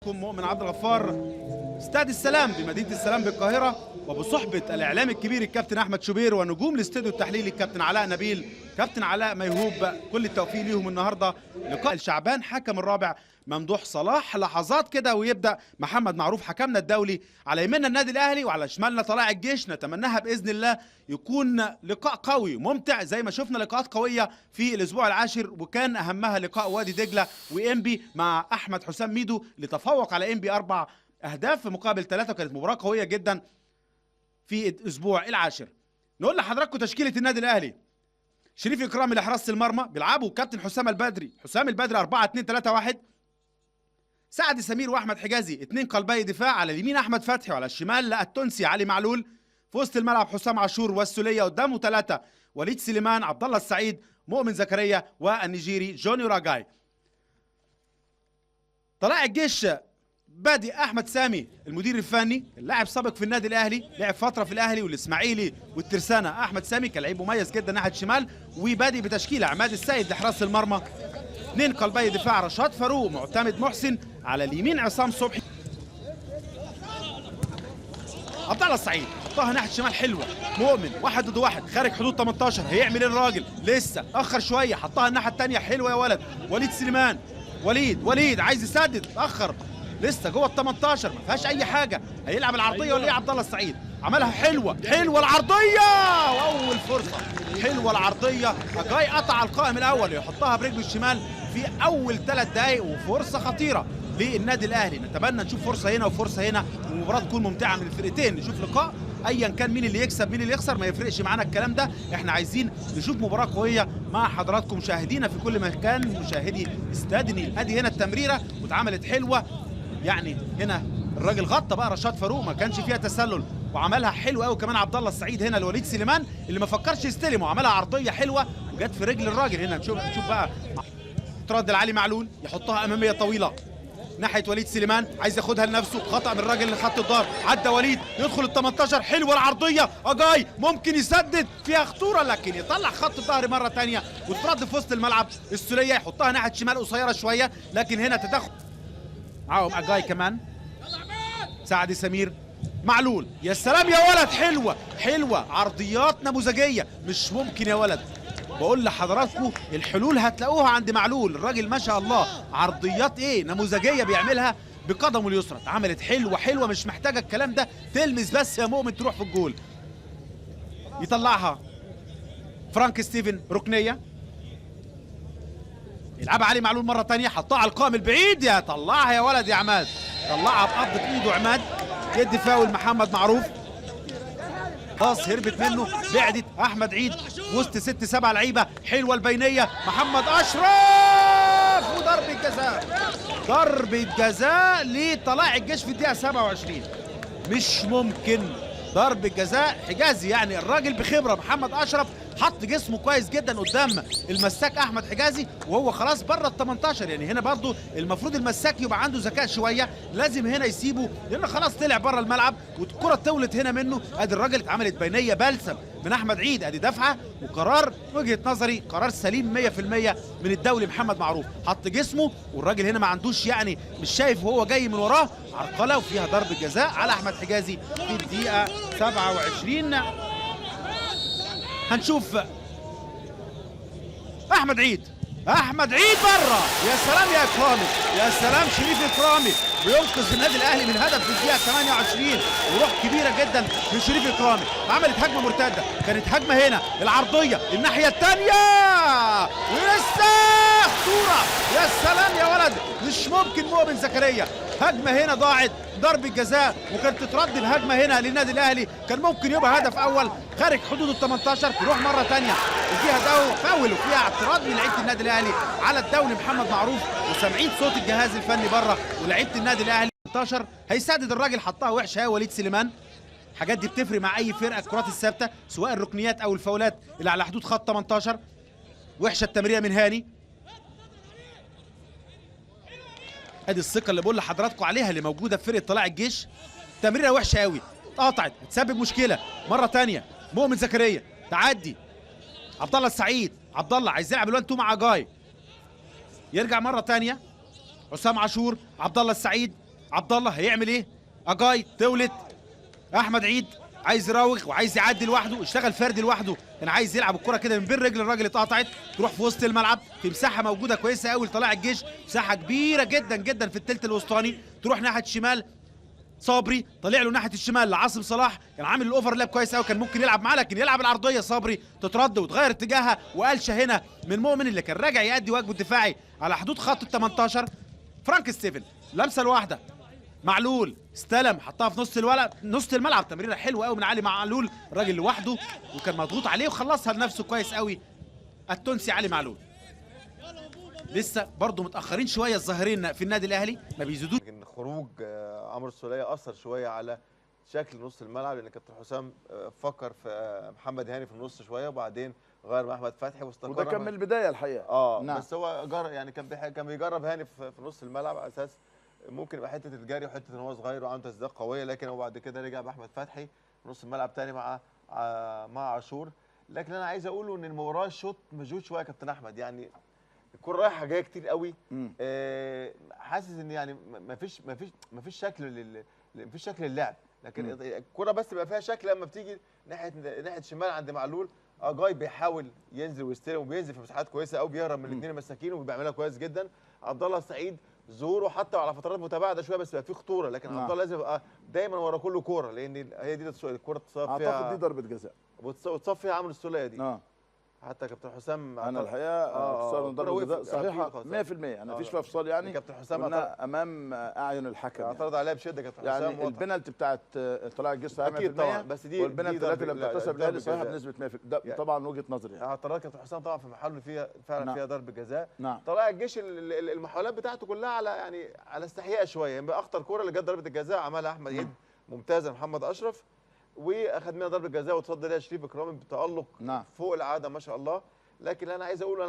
حضراتكم مؤمن عبد الغفار، استاد السلام بمدينه السلام بالقاهره، وبصحبه الاعلام الكبير الكابتن احمد شوبير ونجوم الاستوديو التحليلي الكابتن علاء نبيل، كابتن علاء ميهوب. كل التوفيق ليهم النهارده. لقاء الشعبان حكم الرابع ممدوح صلاح، لحظات كده ويبدا محمد معروف حكمنا الدولي. على يميننا النادي الاهلي وعلى شمالنا طلائع الجيش. نتمناها باذن الله يكون لقاء قوي ممتع زي ما شفنا لقاءات قويه في الاسبوع العاشر، وكان اهمها لقاء وادي دجله وانبي مع احمد حسام ميدو اللي تفوق على انبي 4 أهداف مقابل 3، وكانت مباراه قويه جدا في الاسبوع العاشر. نقول لحضراتكم تشكيله النادي الاهلي: شريف اكرامي لحراسه المرمى، بيلعبوا كابتن حسام البدري 4-2-3-1، سعد سمير واحمد حجازي 2 قلبي دفاع، على اليمين احمد فتحي وعلى الشمال التونسي علي معلول، في وسط الملعب حسام عاشور والسوليه، قدامه 3 وليد سليمان، عبد الله السعيد، مؤمن زكريا والنيجيري جوني راجاي. طلائع الجيش بادئ احمد سامي المدير الفني، اللاعب سابق في النادي الاهلي، لعب فتره في الاهلي والاسماعيلي والترسانه. احمد سامي كان لعيب مميز جدا ناحيه الشمال، وبادئ بتشكيله عماد السيد لحراس المرمى، 2 قلبي دفاع رشاد فاروق، معتمد محسن، على اليمين عصام صبحي، عبد الله السعيد حطها ناحيه الشمال حلوه، مؤمن 1 ضد 1 خارج حدود 18، هيعمل ايه الراجل؟ لسه اخر شويه، حطها الناحيه الثانيه حلوه يا ولد. وليد سليمان، وليد عايز يسدد، اتاخر، لسه جوه ال 18 ما فيهاش اي حاجه، هيلعب العرضيه ولا ايه؟ عبد الله السعيد عملها حلوه العرضيه، واول فرصه حلوه العرضيه، جاي قطع القائم الاول يحطها برجله الشمال في اول 3 دقائق، وفرصه خطيره للنادي الاهلي. نتمنى نشوف فرصه هنا وفرصه هنا، والمباراه تكون ممتعه من الفرقتين، نشوف لقاء ايا كان مين اللي يكسب مين اللي يخسر، ما يفرقش معانا الكلام ده، احنا عايزين نشوف مباراه قويه مع حضراتكم مشاهدينا في كل مكان، مشاهدي استاد النيل. ادي هنا التمريره واتعملت حلوه، يعني هنا الراجل غطى بقى رشاد فاروق، ما كانش فيها تسلل، وعملها حلو قوي كمان عبد الله السعيد هنا لوليد سليمان اللي ما فكرش يستلم، وعملها عرضيه حلوه وجت في رجل الراجل. هنا نشوف بقى ترد علي معلول يحطها اماميه طويله ناحيه وليد سليمان، عايز ياخدها لنفسه، خطا من الراجل اللي خط الظهر، عدى وليد يدخل ال 18، حلوه العرضيه، اجاي ممكن يسدد، فيها خطوره لكن يطلع خط الظهر مره ثانيه وترد في وسط الملعب. السوليه يحطها ناحيه شمال قصيره شويه، لكن هنا تدخل معاهم اجاي كمان، سعد سمير، معلول، يا سلام يا ولد، حلوه عرضيات نموذجيه، مش ممكن يا ولد. بقول لحضراتكم الحلول هتلاقوها عند معلول، الراجل ما شاء الله عرضيات نموذجيه بيعملها بقدمه اليسرى، اتعملت حلوه مش محتاجه الكلام ده، تلمس بس يا مؤمن تروح في الجول. يطلعها فرانك ستيفن ركنيه، يلعبها علي معلول مره ثانيه، حطها على القائم البعيد، يا طلعها يا ولد يا عماد، طلعها بقبضه ايده عماد، يدي فاول محمد معروف، باص هربت منه، بعدت احمد عيد وسط 6-7 لعيبه، حلوه البينيه، محمد اشرف، ضربه جزاء لطلائع الجيش في الدقيقه 27. مش ممكن، ضربه جزاء حجازي، يعني الراجل بخبره محمد اشرف حط جسمه كويس جدا قدام المساك احمد حجازي وهو خلاص بره ال 18، يعني هنا برضو المفروض المساك يبقى عنده ذكاء شويه، لازم هنا يسيبه لانه خلاص طلع بره الملعب والكره طولت هنا منه. ادي الراجل اتعملت بينيه بلسم من احمد عيد، ادي دفعه وقرار وجهه نظري قرار سليم 100% من الدولي محمد معروف، حط جسمه والراجل هنا ما عندوش، يعني مش شايف وهو جاي من وراه، عرقله وفيها ضربه جزاء على احمد حجازي في الدقيقه 27. هنشوف احمد عيد بره، يا سلام يا اكرامي، يا سلام شريف اكرامي بينقذ النادي الاهلي من هدف في الدقيقه 28، وروح كبيره جدا من شريف اكرامي، عملت هجمه مرتده، كانت هجمه هنا العرضيه الناحيه الثانيه ولسه خطوره، يا سلام يا ولد، مش ممكن، مؤمن زكريا، هجمه هنا ضاعت، ضربه جزاء، وكانت تترد الهجمه هنا للنادي الاهلي، كان ممكن يبقى هدف اول خارج حدود ال 18، تروح مره ثانيه وفيها فاول وفيها اعتراض من لعيبه النادي الاهلي على الدولي محمد معروف، وسامعين صوت الجهاز الفني بره ولعيبه النادي الاهلي. 18 هيسدد الراجل، حطها وحشه يا وليد سليمان، الحاجات دي بتفرق مع اي فرقه، الكرات الثابته سواء الركنيات او الفاولات اللي على حدود خط 18. وحشه التمريره من هاني، ادي الثقه اللي بقول لحضراتكم عليها اللي موجوده في فرقه طلائع الجيش، تمريره وحشه قوي، اتقطعت هتسبب مشكله. مره ثانيه مؤمن زكريا تعدي، عبد الله السعيد، عبد الله عايز يلعب الوان 2 مع جاي، يرجع مره ثانيه حسام عاشور، عبد الله السعيد، عبد الله هيعمل ايه؟ اجاي تولد احمد عيد عايز يراوغ وعايز يعدي لوحده، اشتغل فردي لوحده، كان عايز يلعب الكره كده من بين رجل الراجل اتقطعت، تروح في وسط الملعب في مساحه موجوده كويسه قوي لطلائع الجيش، مساحه كبيره جدا جدا في الثلث الوسطاني، تروح ناحيه الشمال صبري طلع له ناحيه الشمال لعاصم صلاح، كان عامل الاوفرلاب كويس قوي، كان ممكن يلعب معاه لكن يلعب العرضيه صبري تترد وتغير اتجاهها، وقالشه هنا من مؤمن اللي كان راجع يأدي واجبه الدفاعي على حدود خط ال 18. فرانك ستيفن لمسه الواحده معلول استلم حطها في نص الملعب، تمريره حلوه قوي من علي معلول، الراجل لوحده وكان مضغوط عليه وخلصها لنفسه كويس قوي التونسي علي معلول. لسه برضه متاخرين شويه الظاهرين في النادي الاهلي ما بيزيدوش. لكن خروج عمرو السولية اثر شويه على شكل نص الملعب، لان كابتن حسام فكر في محمد هاني في النص شويه وبعدين غير مع احمد فتحي واستقر، وده كان من البدايه الحقيقه. نعم. بس هو جرب يعني كان بيجرب هاني في نص الملعب على اساس ممكن يبقى حته الجري وحته ان هو صغير وعنده تسديدات قويه، لكن هو بعد كده رجع باحمد فتحي في نص الملعب تاني مع عاشور. لكن انا عايز اقوله ان المباراه الشوط مجهود شويه يا كابتن احمد، يعني الكوره رايحه جايه كتير قوي. حاسس ان يعني مفيش شكل للعب، لكن الكوره بس بيبقى فيها شكل لما بتيجي ناحيه الشمال عند معلول. جاي بيحاول ينزل ويستلم وبينزل في مساحات كويسه قوي، بيهرب من الاثنين المساكين وبيعملها كويس جدا. عبد الله السعيد ظهوره حتى على فترات متباعده شويه بس بقى فيه خطوره، لكن عبد الله لازم يبقى دايما ورا كل كوره، لان هي دي الكوره تصاب فيها، اعتقد دي ضربه جزاء وتصاب فيها عمرو السوليه دي. حتى كابتن حسام انا الحقيقه فصال ضربه جزاء صحيحه 100%، انا مفيش فيها فصال يعني. كابتن حسام امام اعين الحكم اعترض عليها بشده كابتن حسام، يعني البنالتي بتاعت طلائع الجيش صحيحه 100%، اكيد طبعا، بس دي والبنالتي الثلاثه اللي بتحتسب الاهلي صحيحه بنسبه 100%. ده طبعا وجهه نظري يعني. اعتراض كابتن حسام طبعا في محله فيها فعلا فيها ضربه جزاء. طلائع الجيش المحاولات بتاعته كلها على استحياء شويه، يعني اخطر كوره اللي جت ضربه الجزاء عملها احمد عيد ممتازه محمد اشرف، واخد منها ضربه جزاء وتصدى ليها شريف اكرامي بتالق فوق العاده ما شاء الله. لكن انا عايز اقول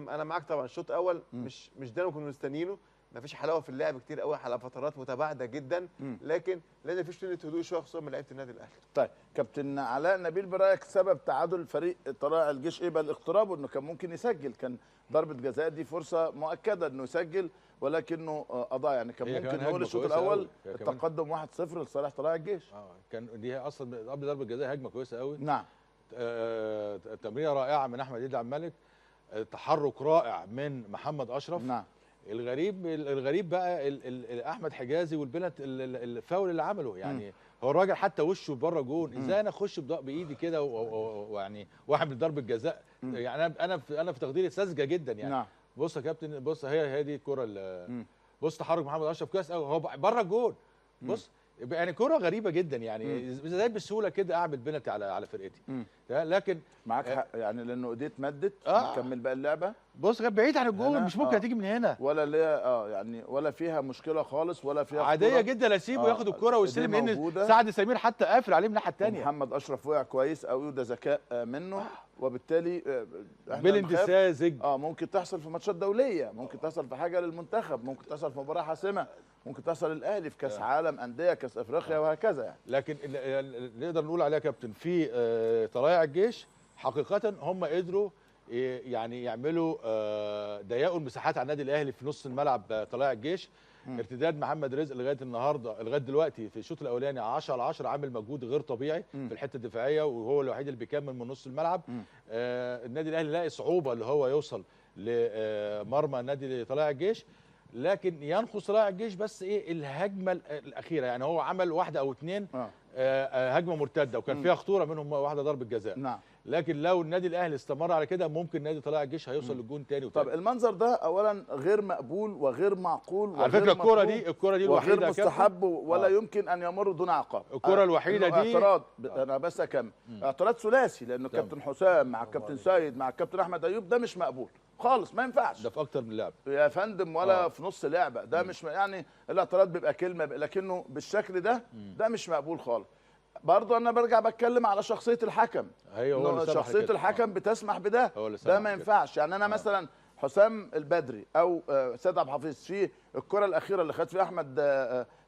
انا معاك طبعا، الشوط الاول مش ده اللي كنا مستنيينه، مفيش حلاوه في اللعب كتير قوي على فترات متباعده جدا، لكن لازم في شويه هدوء شويه خصوصا من لعيبه النادي الاهلي. طيب كابتن علاء نبيل، برايك سبب تعادل فريق طلائع الجيش ايه؟ بقى الاقتراب وانه كان ممكن يسجل، كان ضربه جزاء دي فرصه مؤكده انه يسجل ولكنه اضاع، يعني كان ممكن نقول الشوط الاول التقدم 1-0 لصالح طلائع الجيش. كان دي اصلا قبل ضربه جزاء هجمه كويسه قوي. نعم. تمريره رائعه من احمد عيد عبد الملك، تحرك رائع من محمد اشرف. نعم. الغريب بقى احمد حجازي والبنت الفاول اللي عمله، يعني هو الراجل حتى وشه بره جون، ازاي انا اخش بايدي كده ويعني واحد ضربه جزاء؟ يعني انا في تقديري ساذجه جدا يعني. نعم. بص يا كابتن، بص هي دي الكره، بص تحرك محمد اشرف كويس قوي، هو بره الجون. بص يعني كرة غريبة جدا، يعني ازاي بالسهوله كده اعمل بنتي على فرقتي. لكن معاك حق يعني، لانه ايديه اتمدت نكمل بقى اللعبه. بص بعيد عن الجول، مش ممكن هتيجي من هنا ولا ليها يعني ولا فيها مشكله خالص ولا فيها عاديه جدا. اسيبه ياخد الكرة ويستلم، لان سعد سمير حتى قافل عليه من الناحيه الثانيه. محمد اشرف وقع كويس قوي وده ذكاء منه، وبالتالي بلنت ساذج ممكن تحصل في ماتشات دوليه، ممكن تحصل في حاجه للمنتخب، ممكن تحصل في مباراه حاسمه، ممكن تحصل للاهلي في كاس عالم انديه، كاس افريقيا وهكذا يعني. لكن نقدر نقول عليها كابتن في طلائع الجيش حقيقه هم قدروا يعني يعملوا ضيقوا المساحات على النادي الاهلي في نص الملعب. طلائع الجيش ارتداد محمد رزق لغايه النهارده لغايه دلوقتي في الشوط الاولاني 10/10 عامل مجهود غير طبيعي في الحته الدفاعيه، وهو الوحيد اللي بيكمل من نص الملعب. النادي الاهلي لاقي صعوبه اللي هو يوصل لمرمى النادي طلائع الجيش، لكن ينقص طلائع الجيش بس ايه الهجمه الاخيره، يعني هو عمل واحده او اثنين هجمه مرتده وكان فيها خطوره، منهم واحده ضربه جزاء. نعم. لكن لو النادي الاهلي استمر على كده ممكن نادي طلائع الجيش هيوصل للجون تاني طب المنظر ده اولا غير مقبول وغير معقول، على فكره الكره دي الوحيده وغير مستحب ولا يمكن ان يمر دون عقاب. الكره الوحيده دي اعتراض انا بس اكمل اعتراض ثلاثي، لانه الكابتن حسام مع الكابتن سيد مع الكابتن احمد ايوب، ده مش مقبول خالص، ما ينفعش. ده في اكتر من لعبه يا فندم، ولا في نص لعبه، ده مش يعني الاعتراض بيبقى كلمه، لكنه بالشكل ده مش مقبول خالص. برضه انا برجع بتكلم على شخصيه الحكم، هو شخصيه الحكم بتسمح بده، ده ما ينفعش. يعني انا مثلا حسام البدري او سيد عبد الحفيظ في الكره الاخيره اللي خد فيها احمد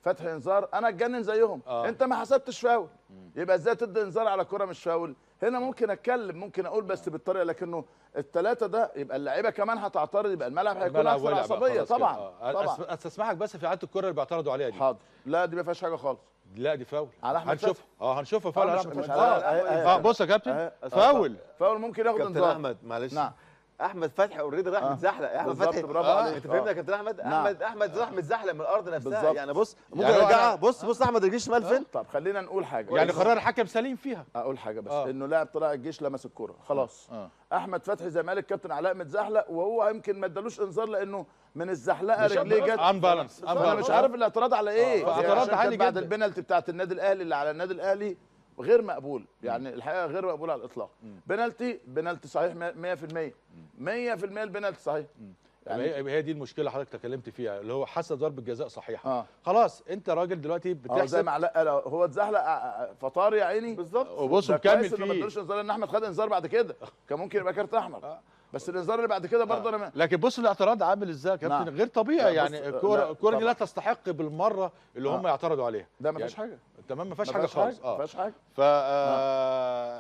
فتحي انذار، انا اتجنن زيهم. انت ما حسبتش فاول، يبقى ازاي تدي انذار على كره مش فاول؟ هنا ممكن اتكلم، ممكن اقول بس بالطريقه، لكنه الثلاثه ده يبقى اللعيبه كمان هتعترض، يبقى الملعب هيكون اكثر عصبيه. طبعا استسمعك بس في اعاده الكره اللي بيعترضوا عليها دي. حاضر. لا دي ما فيهاش حاجه خالص. لا دي فاول على احمد هنشوفها. هنشوفها فاول على احمد فتحي. بص يا كابتن، فاول ممكن ياخد كابتن انذار. احمد معلش. نعم. احمد فتحي اوريدي راح متزحلق. احمد فتحي برافو عليك. انت فهمنا يا كابتن احمد؟ احمد راح متزحلق من الارض نفسها. بالظبط. يعني بص ممكن يعني ارجعها. بص احمد رجليه شمال فين؟ طب خلينا نقول حاجه، يعني قرار الحكم سليم فيها. اقول حاجه بس انه لاعب طلائع الجيش لمس الكوره خلاص. احمد فتحي زي ما قال الكابتن علاء متزحلق، وهو يمكن ما ادالوش انذار لانه من الزحلقه رجليه جت ان بالانس. انا مش عارف الاعتراض على ايه. اعتراض عالي بعد جدا. البنالتي بتاعت النادي الاهلي اللي على النادي الاهلي غير مقبول، يعني الحقيقه غير مقبول على الاطلاق. بنالتي صحيح 100%. 100% البنالتي صحيح. يعني هي دي المشكله اللي حضرتك تكلمت فيها، اللي هو حسب ضربه جزاء صحيحه. خلاص انت راجل دلوقتي زي بتحسب. ما علاء قال هو اتزحلق فطار يا عيني. بالظبط. وبص ده مكمل كويس إنه ما فيه. ادالوش انذار، لان احمد خد انذار بعد كده كان ممكن يبقى كارت احمر. بس الانذار اللي بعد كده برضه انا لكن بص الاعتراض عامل ازاي يا كابتن؟ غير طبيعي. يعني الكوره دي لا تستحق بالمره اللي هم يعترضوا عليها. ده ما فيش حاجه. تمام، ما فيهاش حاجه خالص. ما فيهاش حاجه.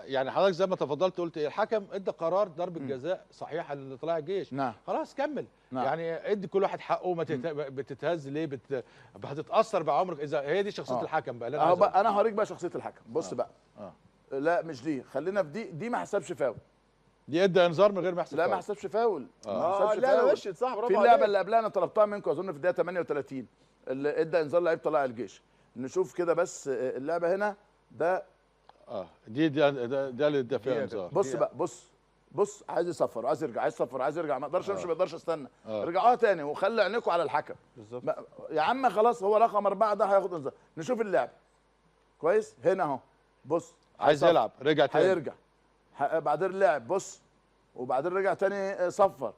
يعني حضرتك زي ما تفضلت قلت الحكم ادى قرار ضربه جزاء صحيحه لطلائع الجيش. خلاص كمل. يعني ادي كل واحد حقه. ما بتتهز ليه؟ هتتاثر بعمرك اذا هي دي شخصيه الحكم بقى. انا هوريك بقى شخصيه الحكم. بص بقى. لا مش دي، خلينا في دي ما حسبش فاول. دي ادى انذار من غير ما يحسب. لا ما حسبش فاول. لا مشيت صح. برافو في اللعبه اللي قبلها انا طلبتها منكم اظن في الدقيقه 38 اللي ادى انذار لعيب طلائع الجيش. نشوف كده بس اللعبه هنا ده. دي اللي ادى فيها انذار. بص بقى، بص عايز يصفر وعايز يرجع، عايز يصفر وعايز يرجع، ما اقدرش امشي، ما اقدرش استنى. رجعوها تاني وخلي عينيكم على الحكم. بالظبط. يا عم خلاص هو رقم 4 ده هياخد انذار. نشوف اللعبه كويس هنا اهو. بص عايز يلعب، رجع تاني، هيرجع بعدين لعب، بص وبعدين رجع تاني صفر.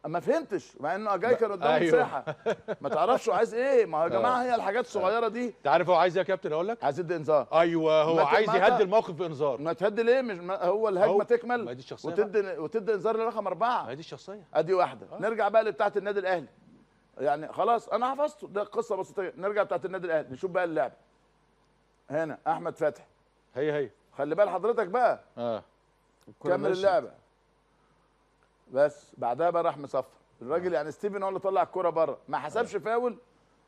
ما فهمتش مع انه جاي كان قدامه مساحه. ما تعرفش هو عايز ايه. ما هو يا جماعه هي الحاجات الصغيره دي. انت عارف هو عايز ايه يا كابتن؟ اقول لك عايز يدي انذار. ايوه هو عايز يهدي الموقف بانذار. ما تهدي ليه؟ مش هو الهجمه تكمل ما دي الشخصيه وتدي انذار لرقم 4. ما دي الشخصيه. ادي واحده. نرجع بقى لبتاعه النادي الاهلي. يعني خلاص انا حفظته، ده قصه بسيطه. نرجع بتاعه النادي الاهلي نشوف بقى اللعبه. هنا احمد فتحي. هي خلي بال حضرتك بقى. كمل اللعبه. بس بعدها بقى راح مصفر الراجل. يعني ستيفن هو اللي طلع الكوره بره، ما حسبش فاول.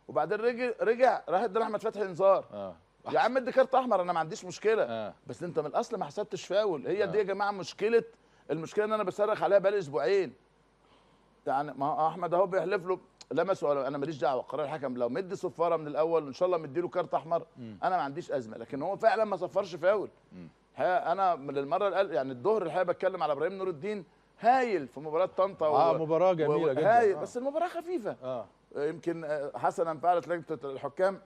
وبعدين رجع راح ادى احمد فتحي انذار. يا عم ادي كارت احمر، انا ما عنديش مشكله. بس انت من الاصل ما حسبتش فاول. هي دي يا جماعه مشكله. المشكله ان انا بصرخ عليها بقالي اسبوعين. يعني ما احمد اهو بيحلف له لمسه. انا ماليش دعوه، قرار الحكم لو مدي صفاره من الاول ان شاء الله مديله كارت احمر انا ما عنديش ازمه. لكن هو فعلا ما صفرش فاول. انا من المره يعني الظهر الحقيقه بتكلم على ابراهيم نور الدين هايل في مباراه طنطا. مباراه جميله جدا. هايل. بس المباراه خفيفه. يمكن حسنا فعلت لجنه الحكام.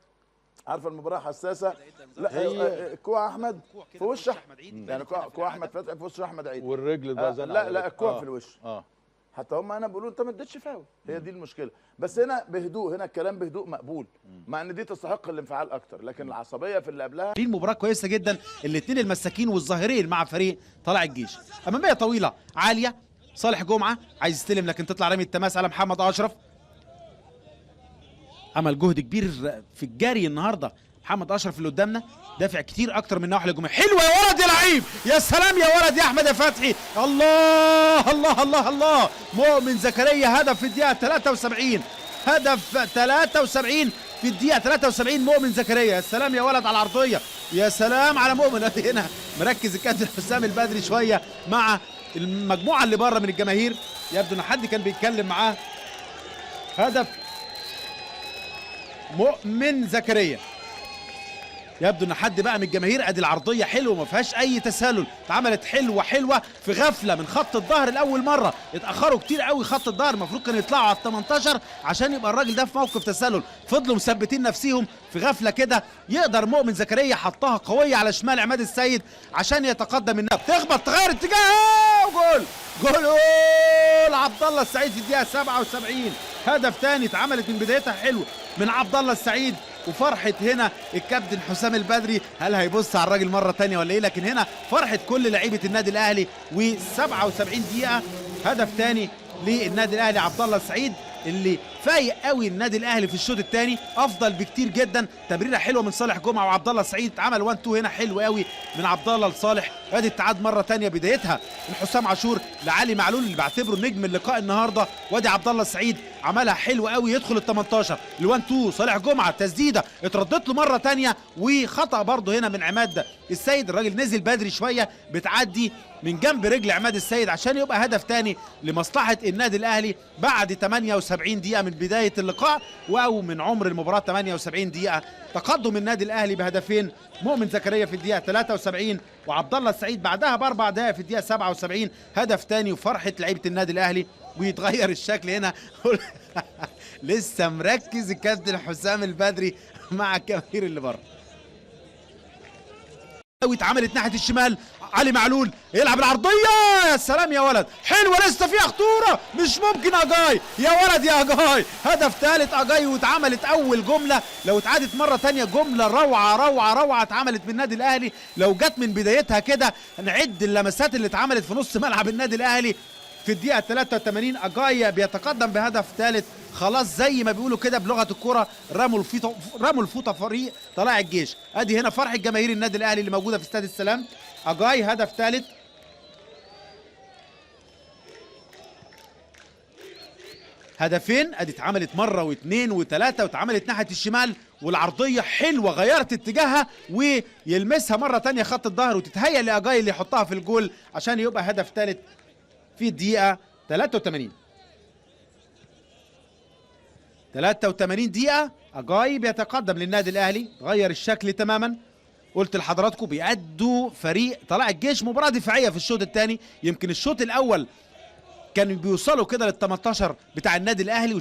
عارفه المباراه حساسه. لا كوع احمد في وش احمد عيد. يعني كوع احمد فتحي في وش احمد عيد. والرجل ده لا الكوع في الوش. حتى هم انا بيقولوا انت ما اديتش فاول. هي دي المشكله. بس هنا بهدوء، هنا الكلام بهدوء مقبول، مع ان دي تستحق الانفعال اكتر. لكن العصبيه في اللي قبلها. في المباراه كويسه جدا. الاثنين المساكين والظاهرين مع فريق طلائع الجيش. اماميه طويله عاليه. صالح جمعه عايز يستلم لكن تطلع رمي التماس على محمد اشرف. عمل جهد كبير في الجري النهارده محمد اشرف اللي قدامنا. دافع كتير اكتر من الناحيه الهجوميه. حلوه يا ولد يا لعيب. يا سلام يا ولد يا احمد يا فتحي. الله الله الله الله. مؤمن زكريا هدف في الدقيقه 73. هدف 73 في الدقيقه 73. مؤمن زكريا. يا سلام يا ولد على العرضيه. يا سلام على مؤمن. هنا مركز الكابتن حسام البدري شويه مع المجموعه اللي بره من الجماهير. يبدو ان حد كان بيتكلم معاه. هدف مؤمن زكريا. يبدو ان حد بقى من الجماهير. ادي العرضيه حلوه ما فيهاش اي تسلل. اتعملت حلوه في غفله من خط الظهر لاول مره. اتاخروا كتير قوي خط الظهر. المفروض كانوا يطلعوا على ال 18 عشان يبقى الراجل ده في موقف تسلل. فضلوا مثبتين نفسيهم في غفله كده. يقدر مؤمن زكريا حطها قويه على شمال عماد السيد عشان يتقدم النهب. تخبط تغير اتجاه. جول عبد الله السعيد في الدقيقه 77. هدف ثاني اتعملت من بدايتها حلو من عبد الله السعيد. وفرحة هنا الكابتن حسام البدري. هل هيبص على الراجل مرة تانية ولا ايه؟ لكن هنا فرحة كل لعيبة النادي الاهلي. و77 دقيقة هدف تاني للنادي الاهلي عبد الله السعيد اللي فايق قوي النادي الاهلي في الشوط الثاني، افضل بكتير جدا. تمريره حلوه من صالح جمعه وعبد الله السعيد، عمل 1 2 هنا حلو قوي من عبد الله لصالح. ادي التعاد مره ثانيه بدايتها من حسام عاشور لعلي معلول اللي بعتبره نجم اللقاء النهارده. وادي عبد الله السعيد عملها حلو قوي، يدخل ال 18 ل 1 2 صالح جمعه، تسديده اتردت له مره ثانيه وخطا برضه هنا من عماد السيد. الراجل نزل بدري شويه، بتعدي من جنب رجل عماد السيد عشان يبقى هدف ثاني لمصلحه النادي الاهلي بعد 78 دقيقه من بدايه اللقاء او من عمر المباراه. 78 دقيقه تقدم النادي الاهلي بهدفين، مؤمن زكريا في الدقيقه 73 وعبد الله السعيد بعدها باربع دقائق في الدقيقه 77 هدف ثاني. وفرحه لعيبه النادي الاهلي ويتغير الشكل هنا لسه مركز الكابتن حسام البدري مع الجماهير اللي بره. اتعملت ناحيه الشمال، علي معلول يلعب العرضيه، يا سلام يا ولد، حلوه لسه فيها خطوره، مش ممكن. اجاي يا ولد يا اجاي، هدف ثالث اجاي. واتعملت اول جمله، لو اتعادت مره ثانيه جمله روعه روعه روعه اتعملت من النادي الاهلي. لو جت من بدايتها كده نعد اللمسات اللي اتعملت في نص ملعب النادي الاهلي. في الدقيقه 83 اجاي بيتقدم بهدف ثالث، خلاص زي ما بيقولوا كده بلغه الكوره رموا الفوطه فريق طلائع الجيش. ادي هنا فرحه جماهير النادي الاهلي اللي موجوده في استاد السلام. اجاي هدف ثالث، هدفين. ادي اتعملت مره واثنين وثلاثه، واتعملت ناحيه الشمال والعرضيه حلوه غيرت اتجاهها ويلمسها مره ثانيه خط الظهر وتتهيأ لاجاي اللي يحطها في الجول عشان يبقى هدف ثالث في الدقيقه 83. 83 دقيقة أجاي بيتقدم للنادي الأهلي، غير الشكل تماما. قلت لحضراتكم بيأدوا فريق طلائع الجيش مباراة دفاعية في الشوط الثاني. يمكن الشوط الأول كانوا بيوصلوا كده لل 18 بتاع النادي الأهلي